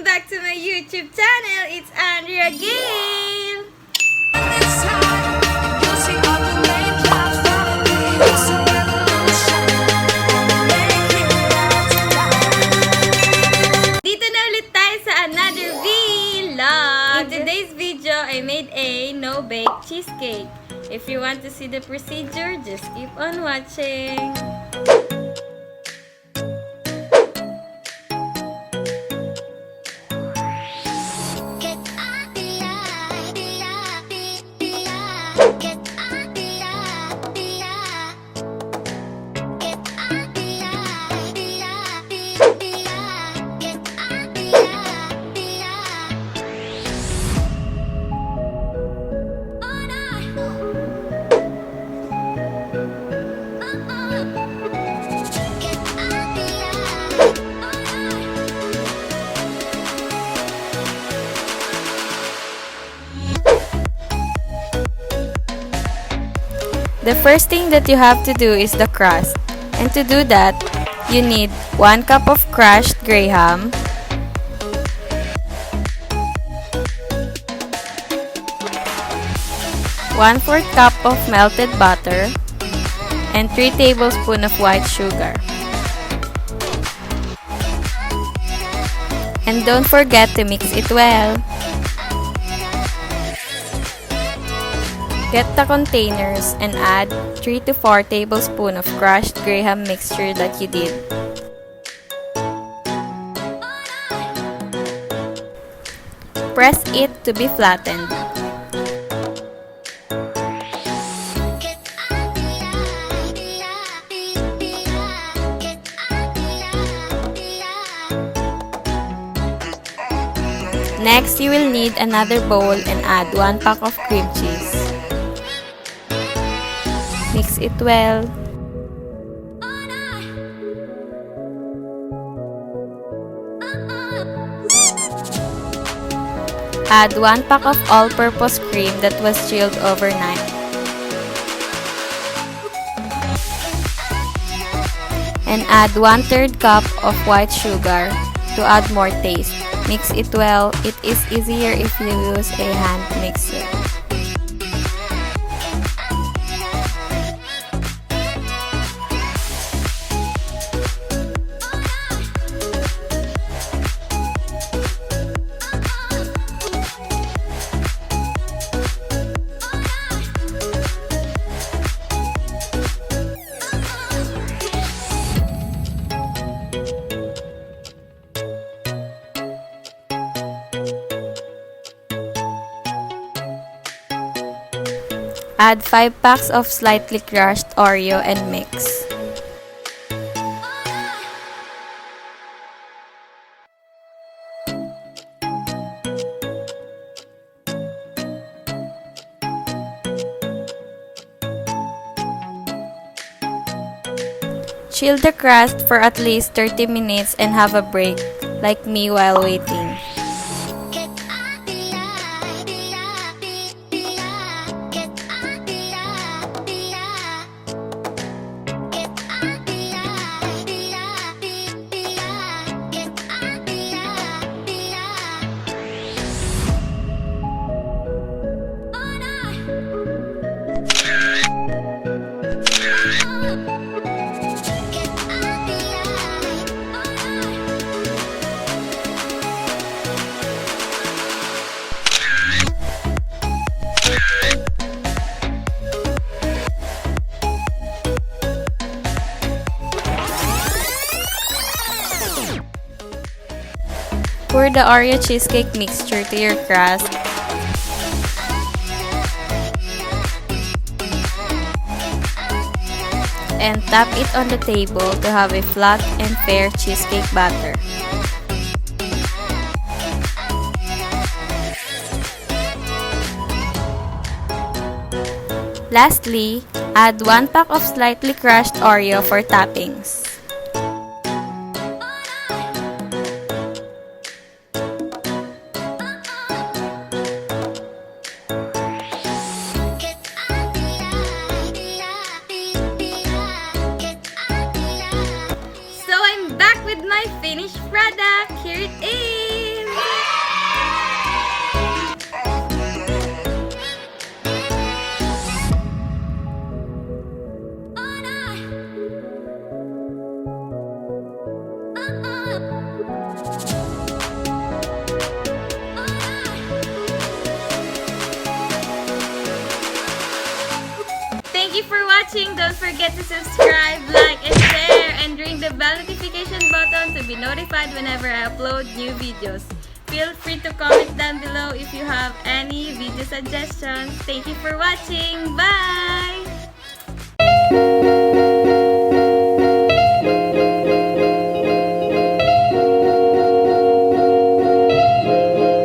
back to my YouTube channel. It's Andrhea Gail. Dito na ulit tayo sa another vlog. In today's video, I made a no-bake cheesecake. If you want to see the procedure, just keep on watching. The first thing that you have to do is the crust. And to do that, you need 1 cup of crushed graham, 1/4 cup of melted butter, and 3 tablespoons of white sugar. And don't forget to mix it well. Get the containers and add 3 to 4 tablespoons of crushed graham mixture that you did. Press it to be flattened. Next, you will need another bowl and add 1 pack of cream cheese. Mix it well. Add 1 pack of all-purpose cream that was chilled overnight. And add 1/3 cup of white sugar to add more taste. Mix it well. It is easier if you use a hand mixer. Add 5 packs of slightly crushed Oreo and mix. Chill the crust for at least 30 minutes and have a break, like me while waiting. Pour the Oreo cheesecake mixture to your crust. And tap it on the table to have a flat and fair cheesecake batter. Lastly, add 1 pack of slightly crushed Oreo for toppings. So I'm back with my finished product. Here it is. you for watching. Don't forget to subscribe, like, and share, and ring the bell notification button to be notified whenever I upload new videos. Feel free to comment down below if you have any video suggestions. Thank you for watching. Bye!